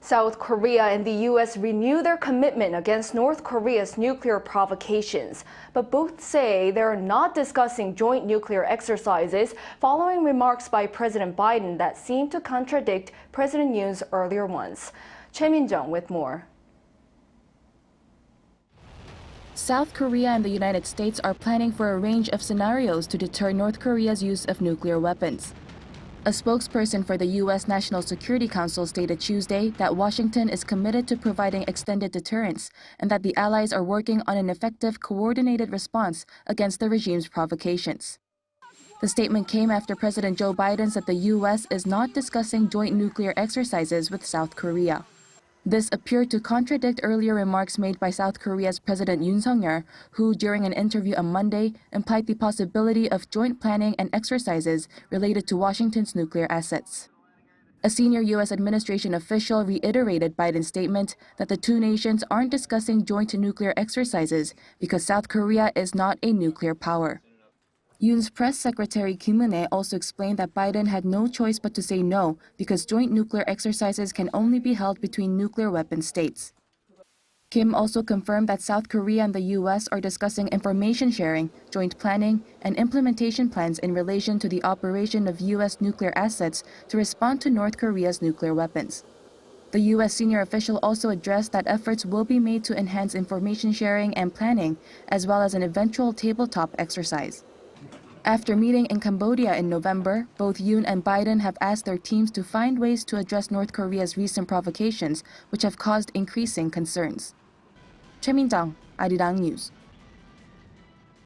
South Korea and the U.S. renew their commitment against North Korea's nuclear provocations, but both say they're not discussing joint nuclear exercises following remarks by President Biden that seem to contradict President Yoon's earlier ones. Choi Min-jung with more. South Korea and the United States are planning for a range of scenarios to deter North Korea's use of nuclear weapons. A spokesperson for the U.S. National Security Council stated Tuesday that Washington is committed to providing extended deterrence and that the allies are working on an effective, coordinated response against the regime's provocations. The statement came after President Joe Biden said the U.S. is not discussing joint nuclear exercises with South Korea. This appeared to contradict earlier remarks made by South Korea's President Yoon, who, during an interview on Monday, implied the possibility of joint planning and exercises related to Washington's nuclear assets. A senior U.S. administration official reiterated Biden's statement that the two nations aren't discussing joint nuclear exercises because South Korea is not a nuclear power. Yoon's press secretary Kim Eun-hae also explained that Biden had no choice but to say no because joint nuclear exercises can only be held between nuclear weapon states. Kim also confirmed that South Korea and the U.S. are discussing information sharing, joint planning, and implementation plans in relation to the operation of U.S. nuclear assets to respond to North Korea's nuclear weapons. The U.S. senior official also addressed that efforts will be made to enhance information sharing and planning, as well as an eventual tabletop exercise. After meeting in Cambodia in November, both Yoon and Biden have asked their teams to find ways to address North Korea's recent provocations, which have caused increasing concerns. Choi Min-jung, Arirang News.